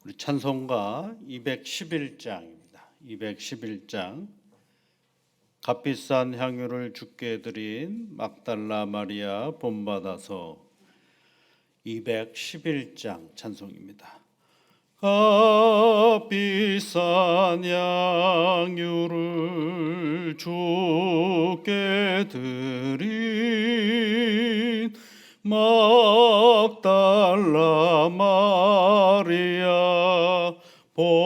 우리 찬송가 211장입니다. 211장 값비싼 향유를 주께 드린 막달라 마리아 본받아서 211장 찬송입니다. 값비싼 향유를 주께 드린 막달라 마리아 본받아서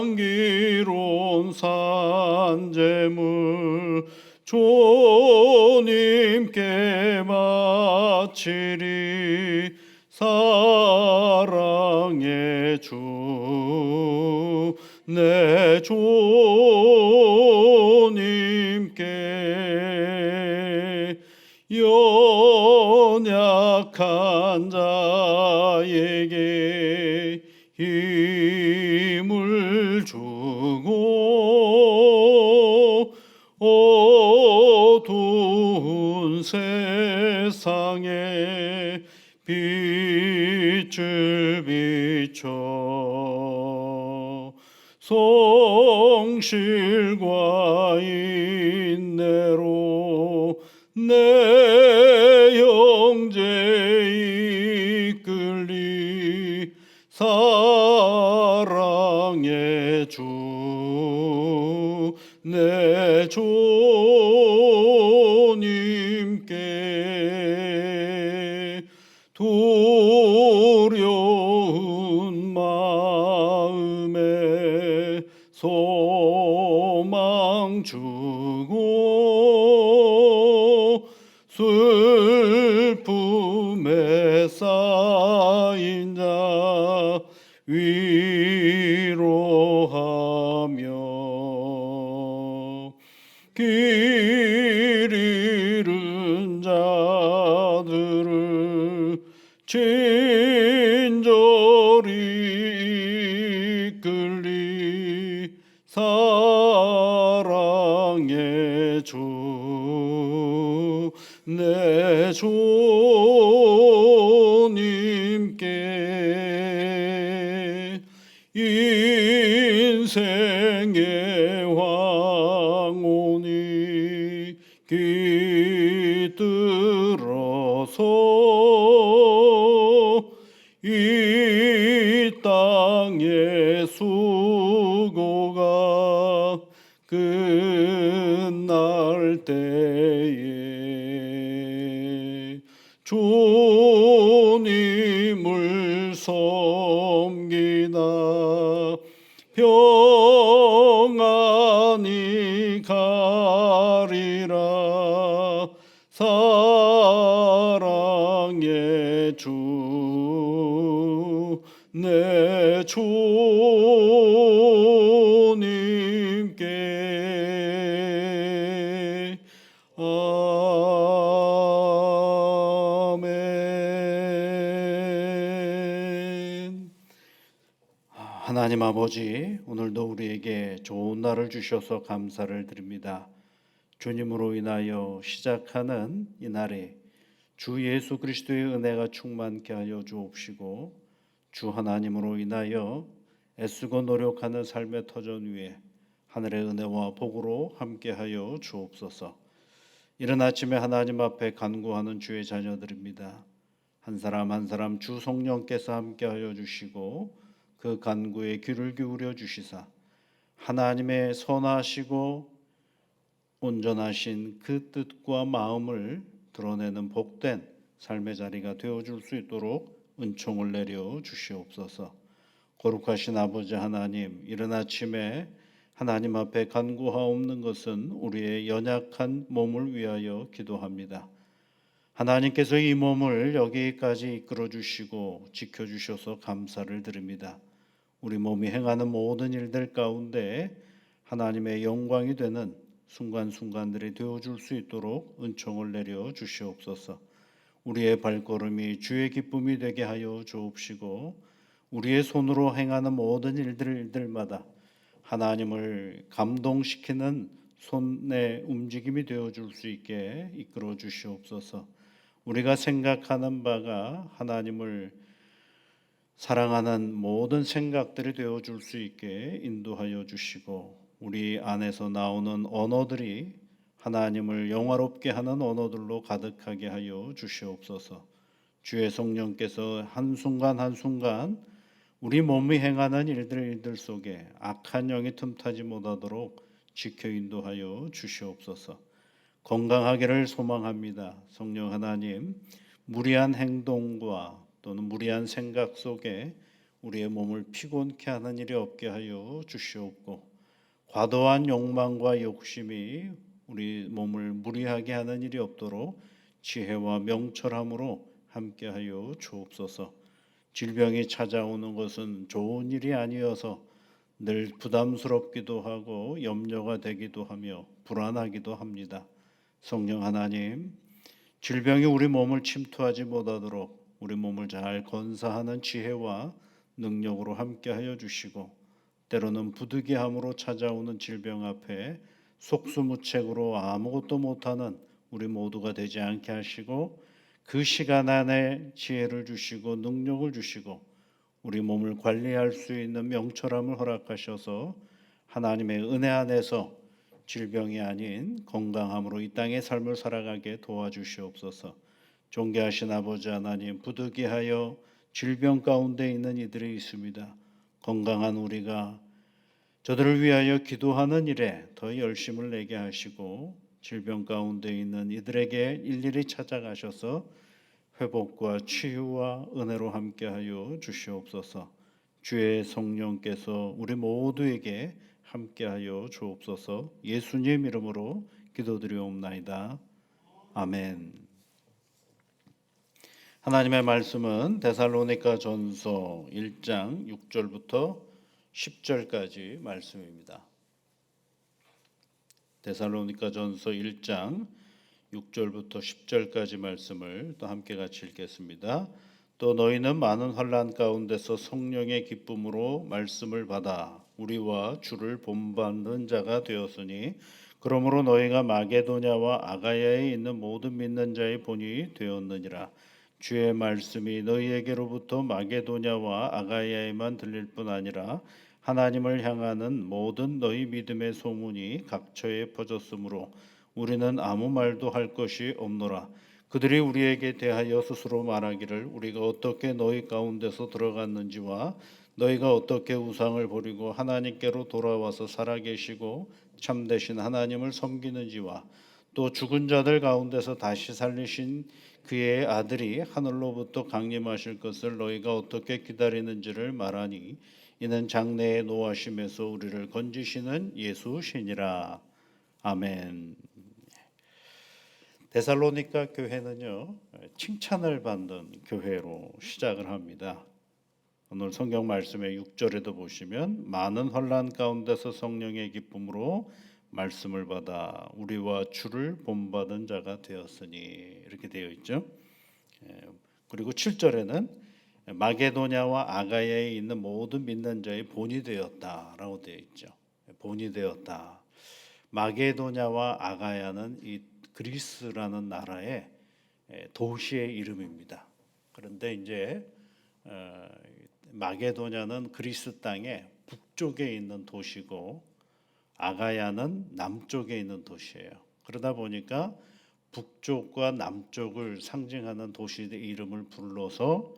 향기로운 산제물 주님께 바치리. 사랑의 주 내 주님께 연약한 자에게 힘을 주고 어두운 세상에 빛을 비춰 성실과 인내로 내 형제 이끌리. 사랑의 주 내 주님께 두려운 마음에 소망 주고 슬픔에 쌓인 자 위로하며 길 잃은 자들을 친절히 이끌리. 사랑의 주 내 주님께 인생의 황혼이 깃들어서 이 땅의 수고가 끝날 때에 주님을 섬기나 평안히 가리라. 사랑의 주 내 주님께. 아멘. 하나님 아버지, 오늘도 우리에게 좋은 날을 주셔서 감사를 드립니다. 주님으로 인하여 시작하는 이 날에 주 예수 그리스도의 은혜가 충만케 하여 주옵시고, 주 하나님으로 인하여 애쓰고 노력하는 삶의 터전 위에 하늘의 은혜와 복으로 함께하여 주옵소서. 이른 아침에 하나님 앞에 간구하는 주의 자녀들입니다. 한 사람 한 사람 주 성령께서 함께하여 주시고 그 간구에 귀를 기울여 주시사 하나님의 선하시고 온전하신 그 뜻과 마음을 드러내는 복된 삶의 자리가 되어줄 수 있도록 은총을 내려 주시옵소서. 거룩하신 아버지 하나님, 이른 아침에 하나님 앞에 간구하옵는 것은 우리의 연약한 몸을 위하여 기도합니다. 하나님께서 이 몸을 여기까지 이끌어 주시고 지켜 주셔서 감사를 드립니다. 우리 몸이 행하는 모든 일들 가운데 하나님의 영광이 되는 순간순간들이 되어줄 수 있도록 은총을 내려 주시옵소서. 우리의 발걸음이 주의 기쁨이 되게 하여 주옵시고, 우리의 손으로 행하는 모든 일들마다 하나님을 감동시키는 손의 움직임이 되어줄 수 있게 이끌어 주시옵소서. 우리가 생각하는 바가 하나님을 사랑하는 모든 생각들이 되어줄 수 있게 인도하여 주시고, 우리 안에서 나오는 언어들이 하나님을 영화롭게 하는 언어들로 가득하게 하여 주시옵소서. 주의 성령께서 한순간 한순간 우리 몸이 행하는 일들 속에 악한 영이 틈타지 못하도록 지켜 인도하여 주시옵소서. 건강하기를 소망합니다. 성령 하나님, 무리한 행동과 또는 무리한 생각 속에 우리의 몸을 피곤케 하는 일이 없게 하여 주시옵고, 과도한 욕망과 욕심이 우리 몸을 무리하게 하는 일이 없도록 지혜와 명철함으로 함께하여 주옵소서. 질병이 찾아오는 것은 좋은 일이 아니어서 늘 부담스럽기도 하고 염려가 되기도 하며 불안하기도 합니다. 성령 하나님, 질병이 우리 몸을 침투하지 못하도록 우리 몸을 잘 건사하는 지혜와 능력으로 함께하여 주시고, 때로는 부득이함으로 찾아오는 질병 앞에 속수무책으로 아무것도 못하는 우리 모두가 되지 않게 하시고, 그 시간 안에 지혜를 주시고 능력을 주시고 우리 몸을 관리할 수 있는 명철함을 허락하셔서 하나님의 은혜 안에서 질병이 아닌 건강함으로 이 땅의 삶을 살아가게 도와주시옵소서. 존귀하신 아버지 하나님, 부득이하여 질병 가운데 있는 이들이 있습니다. 건강한 우리가 저들을 위하여 기도하는 일에 더 열심을 내게 하시고, 질병 가운데 있는 이들에게 일일이 찾아가셔서 회복과 치유와 은혜로 함께하여 주시옵소서. 주의 성령께서 우리 모두에게 함께하여 주옵소서. 예수님 이름으로 기도드리옵나이다. 아멘. 하나님의 말씀은 데살로니가 전서 1장 6절부터 10절까지 말씀입니다. 데살로니가 전서 1장 6절부터 10절까지 말씀을 또 함께 같이 읽겠습니다. 또 너희는 많은 환난 가운데서 성령의 기쁨으로 말씀을 받아 우리와 주를 본받는 자가 되었으니, 그러므로 너희가 마게도냐와 아가야에 있는 모든 믿는 자의 본이 되었느니라. 주의 말씀이 너희에게로부터 마게도냐와 아가야에만 들릴 뿐 아니라 하나님을 향하는 모든 너희 믿음의 소문이 각처에 퍼졌으므로 우리는 아무 말도 할 것이 없노라. 그들이 우리에게 대하여 스스로 말하기를 우리가 어떻게 너희 가운데서 들어갔는지와 너희가 어떻게 우상을 버리고 하나님께로 돌아와서 살아계시고 참되신 하나님을 섬기는지와 또 죽은 자들 가운데서 다시 살리신 그의 아들이 하늘로부터 강림하실 것을 너희가 어떻게 기다리는지를 말하니, 이는 장래의 노하심에서 우리를 건지시는 예수시니라. 아멘. 데살로니가 교회는요, 칭찬을 받는 교회로 시작을 합니다. 오늘 성경 말씀의 6절에도 보시면 많은 환난 가운데서 성령의 기쁨으로 말씀을 받아 우리와 주를 본받은 자가 되었으니, 이렇게 되어 있죠. 그리고 7절에는 마게도냐와 아가야에 있는 모든 믿는 자의 본이 되었다라고 되어 있죠. 본이 되었다. 마게도냐와 아가야는 이 그리스라는 나라의 도시의 이름입니다. 그런데 이제 마게도냐는 그리스 땅의 북쪽에 있는 도시고 아가야는 남쪽에 있는 도시예요. 그러다 보니까 북쪽과 남쪽을 상징하는 도시의 이름을 불러서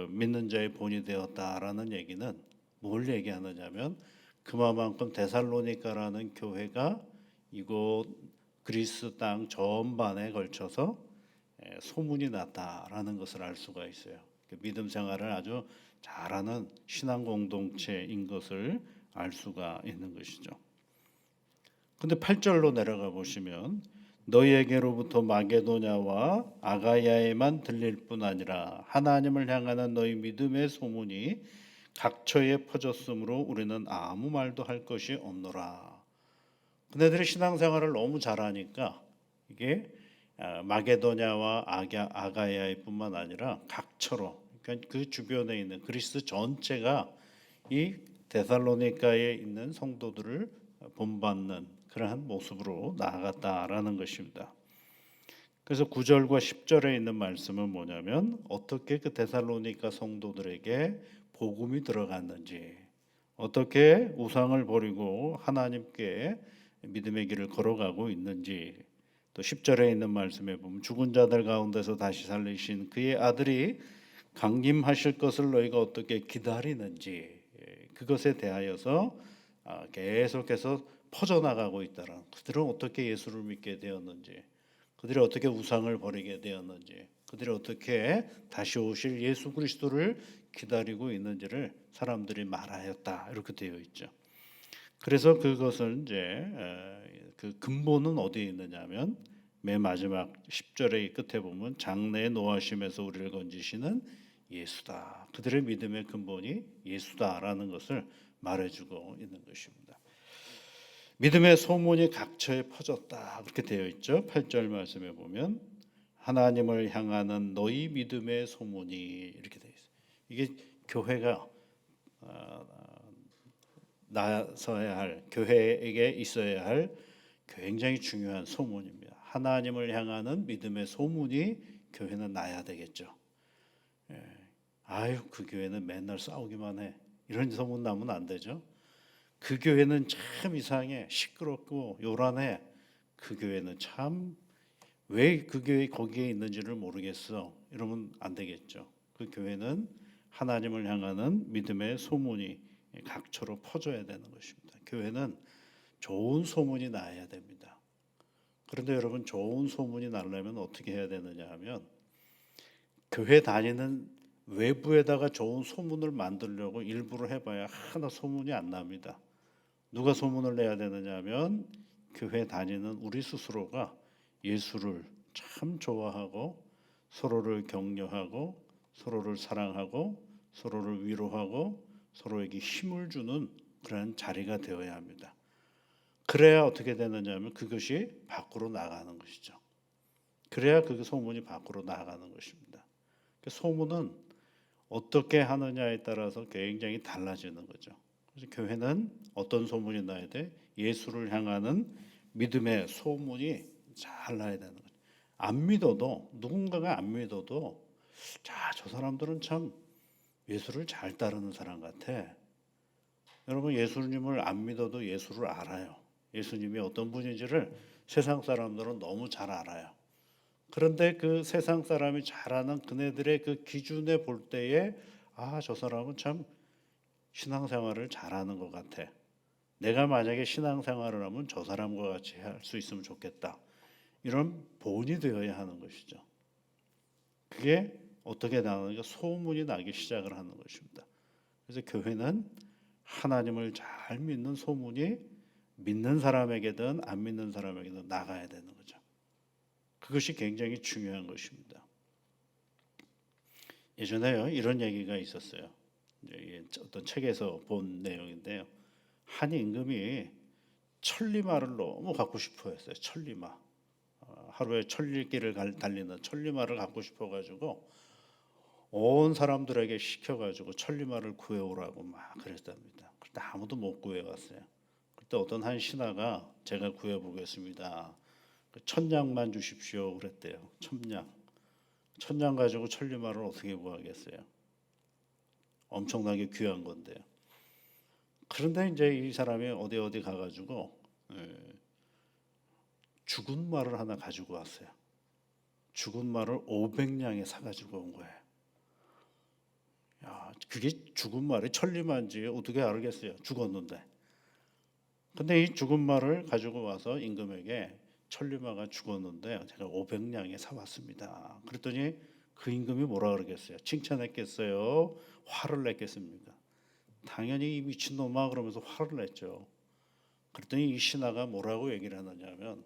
믿는 자의 본이 되었다라는 얘기는 뭘 얘기하느냐면, 그만큼 데살로니가라는 교회가 이곳 그리스 땅 전반에 걸쳐서 소문이 났다라는 것을 알 수가 있어요. 믿음 생활을 아주 잘하는 신앙 공동체인 것을 알 수가 있는 것이죠. 근데 8절로 내려가 보시면 너희에게로부터 마게도냐와 아가야에만 들릴 뿐 아니라 하나님을 향하는 너희 믿음의 소문이 각처에 퍼졌으므로 우리는 아무 말도 할 것이 없노라. 그네들이 신앙생활을 너무 잘하니까 이게 마게도냐와 아가야에 뿐만 아니라 각처로, 그러니까 그 주변에 있는 그리스 전체가 이 데살로니가에 있는 성도들을 본받는 그러한 모습으로 나아갔다라는 것입니다. 그래서 9절과 10절에 있는 말씀은 뭐냐면 어떻게 그 데살로니가 성도들에게 복음이 들어갔는지, 어떻게 우상을 버리고 하나님께 믿음의 길을 걸어가고 있는지, 또 10절에 있는 말씀에 보면 죽은 자들 가운데서 다시 살리신 그의 아들이 강림하실 것을 너희가 어떻게 기다리는지, 그것에 대하여서 계속해서 퍼져나가고 있다는, 그들은 어떻게 예수를 믿게 되었는지, 그들이 어떻게 우상을 버리게 되었는지, 그들이 어떻게 다시 오실 예수 그리스도를 기다리고 있는지를 사람들이 말하였다, 이렇게 되어 있죠. 그래서 그것은 이제 그 근본은 어디에 있느냐면 맨 마지막 10절의 끝에 보면 장래의 노하심에서 우리를 건지시는 예수다. 그들의 믿음의 근본이 예수다라는 것을 말해주고 있는 것입니다. 믿음의 소문이 각처에 퍼졌다, 그렇게 되어 있죠. 8절 말씀에 보면 하나님을 향하는 너희 믿음의 소문이, 이렇게 되어 있어요. 이게 교회가 나서야 할, 교회에게 있어야 할 굉장히 중요한 소문입니다. 하나님을 향하는 믿음의 소문이 교회는 나야 되겠죠. 아유, 그 교회는 맨날 싸우기만 해, 이런 소문 나면 안 되죠. 그 교회는 참 이상해, 시끄럽고 요란해, 그 교회는 참 왜 그 교회 거기에 있는지를 모르겠어, 이러면 안 되겠죠. 그 교회는 하나님을 향하는 믿음의 소문이 각처로 퍼져야 되는 것입니다. 교회는 좋은 소문이 나야 됩니다. 그런데 여러분, 좋은 소문이 나려면 어떻게 해야 되느냐 하면 교회 다니는 외부에다가 좋은 소문을 만들려고 일부러 해봐야 하나 소문이 안 납니다. 누가 소문을 내야 되느냐 하면 교회 다니는 우리 스스로가 예수를 참 좋아하고 서로를 격려하고 서로를 사랑하고 서로를 위로하고 서로에게 힘을 주는 그런 자리가 되어야 합니다. 그래야 어떻게 되느냐 하면 그것이 밖으로 나가는 것이죠. 그래야 그 소문이 밖으로 나가는 것입니다. 소문은 어떻게 하느냐에 따라서 굉장히 달라지는 거죠. 그래서 교회는 어떤 소문이 나야 돼? 예수를 향하는 믿음의 소문이 잘 나야 되는 거죠. 안 믿어도, 누군가가 안 믿어도, 자, 저 사람들은 참 예수를 잘 따르는 사람 같아. 여러분, 예수님을 안 믿어도 예수를 알아요. 예수님이 어떤 분인지를 세상 사람들은 너무 잘 알아요. 그런데 그 세상 사람이 잘 아는 그네들의 그 기준에 볼 때에 아, 저 사람은 참 신앙생활을 잘하는 것 같아. 내가 만약에 신앙생활을 하면 저 사람과 같이 할 수 있으면 좋겠다. 이런 본이 되어야 하는 것이죠. 그게 어떻게 나오는가? 소문이 나기 시작을 하는 것입니다. 그래서 교회는 하나님을 잘 믿는 소문이 믿는 사람에게든 안 믿는 사람에게든 나가야 되는 거죠. 그것이 굉장히 중요한 것입니다. 예전에요, 이런 얘기가 있었어요. 어떤 책에서 본 내용인데요. 한 임금이 천리마를 너무 갖고 싶어 했어요. 천리마. 하루에 천리길을 달리는 천리마를 갖고 싶어 가지고 온 사람들에게 시켜가지고 천리마를 구해오라고 막 그랬답니다. 그때 아무도 못 구해왔어요. 그때 어떤 한 신하가 제가 구해보겠습니다, 천냥만 주십시오 그랬대요. 천냥 가지고 천리마를 어떻게 구하겠어요? 엄청나게 귀한 건데요. 그런데 이제 이 사람이 어디 가가지고 죽은 말을 하나 가지고 왔어요. 죽은 말을 500냥에 사가지고 온 거예요. 야, 그게 죽은 말이 천리마인지 어떻게 알겠어요? 죽었는데. 근데 이 죽은 말을 가지고 와서 임금에게 천리마가 죽었는데 제가 500냥에 사왔습니다. 그랬더니 그 임금이 뭐라 그러겠어요? 칭찬했겠어요? 화를 냈겠습니까? 당연히 이 미친놈아 그러면서 화를 냈죠. 그랬더니 이 신하가 뭐라고 얘기를 하느냐면,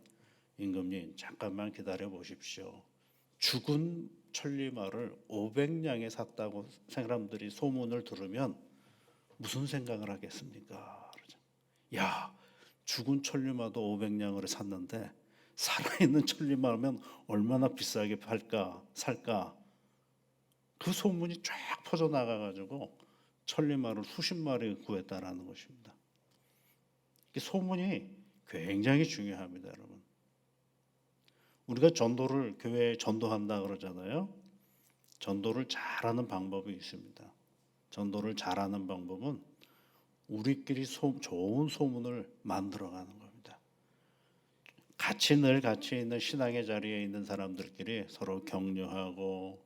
임금님 잠깐만 기다려 보십시오. 죽은 천리마를 500냥에 샀다고 사람들이 소문을 들으면 무슨 생각을 하겠습니까? 그러죠. 야, 죽은 천리마도 500냥을 샀는데 살아있는 천리마면 얼마나 비싸게 살까? 그 소문이 쫙 퍼져나가가지고 천리마를 수십 마리 구했다라는 것입니다. 소문이 굉장히 중요합니다, 여러분. 우리가 전도를 교회에 전도한다 그러잖아요. 전도를 잘하는 방법이 있습니다. 전도를 잘하는 방법은 우리끼리 좋은 소문을 만들어가는 겁니다. 늘 같이 있는 신앙의 자리에 있는 사람들끼리 서로 격려하고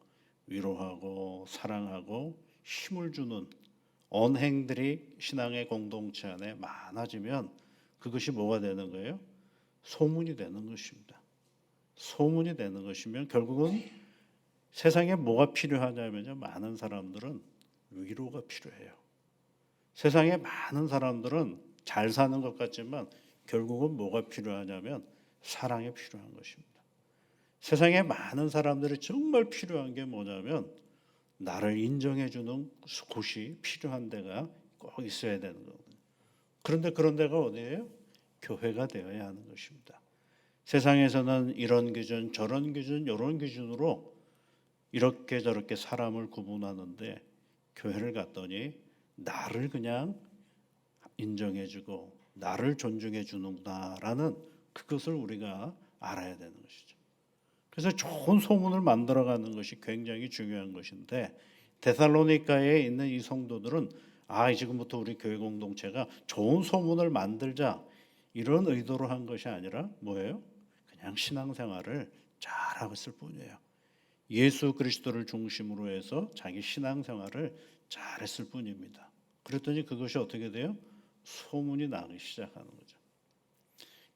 위로하고 사랑하고 힘을 주는 언행들이 신앙의 공동체 안에 많아지면 그것이 뭐가 되는 거예요? 소문이 되는 것입니다. 소문이 되는 것이면 결국은 세상에 뭐가 필요하냐면요. 많은 사람들은 위로가 필요해요. 세상에 많은 사람들은 잘 사는 것 같지만 결국은 뭐가 필요하냐면 사랑이 필요한 것입니다. 세상에 많은 사람들이 정말 필요한 게 뭐냐면 나를 인정해 주는 곳이 필요한 데가 꼭 있어야 되는 거거든요. 그런데 그런 데가 어디예요? 교회가 되어야 하는 것입니다. 세상에서는 이런 기준, 저런 기준, 이런 기준으로 이렇게 저렇게 사람을 구분하는데 교회를 갔더니 나를 그냥 인정해주고 나를 존중해주는구나라는 그것을 우리가 알아야 되는 것이죠. 그래서 좋은 소문을 만들어가는 것이 굉장히 중요한 것인데 데살로니가에 있는 이 성도들은 지금부터 우리 교회 공동체가 좋은 소문을 만들자 이런 의도로 한 것이 아니라 뭐예요? 그냥 신앙생활을 잘하고 있을 뿐이에요. 예수 그리스도를 중심으로 해서 자기 신앙생활을 잘했을 뿐입니다. 그랬더니 그것이 어떻게 돼요? 소문이 나기 시작하는 거죠.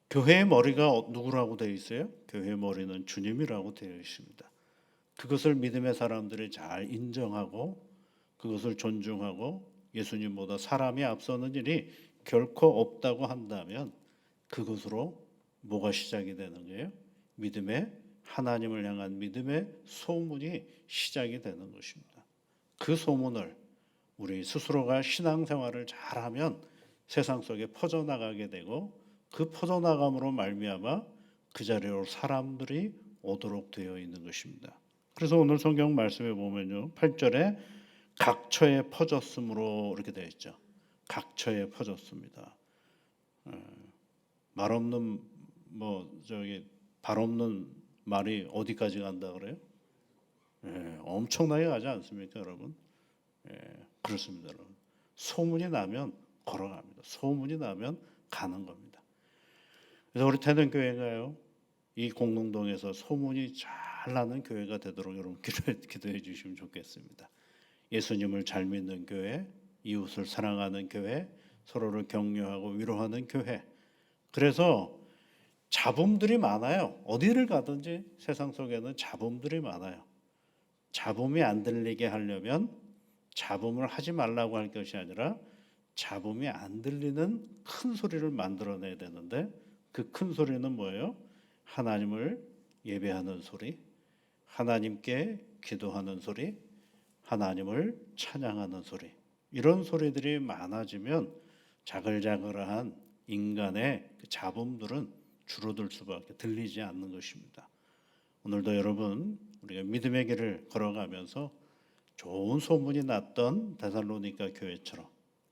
교회의 머리가 누구라고 되어 있어요? 교회의 머리는 주님이라고 되어 있습니다. 그것을 믿음의 사람들이 잘 인정하고 그것을 존중하고 예수님보다 사람이 앞서는 일이 결코 없다고 한다면 그것으로 뭐가 시작이 되는 거예요? 하나님을 향한 믿음의 소문이 시작이 되는 것입니다. 그 소문을 우리 스스로가 신앙생활을 잘하면 세상 속에 퍼져나가게 되고 그 퍼져나감으로 말미암아 그 자리로 사람들이 오도록 되어 있는 것입니다. 그래서 오늘 성경 말씀에 보면요. 8절에 각처에 퍼졌으므로 이렇게 되어 있죠. 각처에 퍼졌습니다. 말 없는 발 없는 말이 어디까지 간다 그래요? 엄청나게 가지 않습니까, 여러분? 그렇습니다, 여러분. 소문이 나면 걸어갑니다. 소문이 나면 가는 겁니다. 그래서 우리 태능교회가요, 이 공릉동에서 소문이 잘 나는 교회가 되도록 여러분 기도해 주시면 좋겠습니다. 예수님을 잘 믿는 교회, 이웃을 사랑하는 교회, 서로를 격려하고 위로하는 교회. 그래서 잡음들이 많아요. 어디를 가든지 세상 속에는 잡음들이 많아요. 잡음이 안 들리게 하려면 잡음을 하지 말라고 할 것이 아니라 잡음이 안 들리는 큰 소리를 만들어내야 되는데 그 큰 소리는 뭐예요? 하나님을 예배하는 소리, 하나님께 기도하는 소리, 하나님을 찬양하는 소리. 이런 소리들이 많아지면 자글자글한 인간의 그 잡음들은 줄어들 수밖에 들리지 않는 것입니다. 오늘도 여러분 우리가 믿음의 길을 걸어가면서 좋은 소문이 났던 데살로니가 교회처럼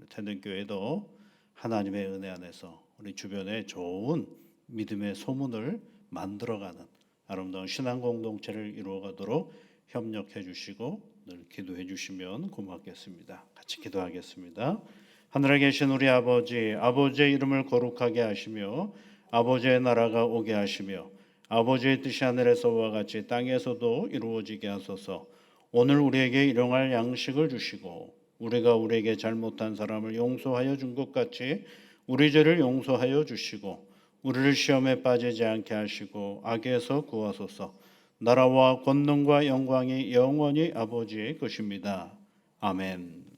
태능교회도 하나님의 은혜 안에서 우리 주변에 좋은 믿음의 소문을 만들어가는 아름다운 신앙 공동체를 이루어가도록 협력해 주시고 늘 기도해 주시면 고맙겠습니다. 같이 기도하겠습니다. 하늘에 계신 우리 아버지, 아버지의 이름을 거룩하게 하시며 아버지의 나라가 오게 하시며 아버지의 뜻이 하늘에서와 같이 땅에서도 이루어지게 하소서. 오늘 우리에게 일용할 양식을 주시고 우리가 우리에게 잘못한 사람을 용서하여 준 것 같이 우리 죄를 용서하여 주시고 우리를 시험에 빠지지 않게 하시고 악에서 구하소서. 나라와 권능과 영광이 영원히 아버지의 것입니다. 아멘.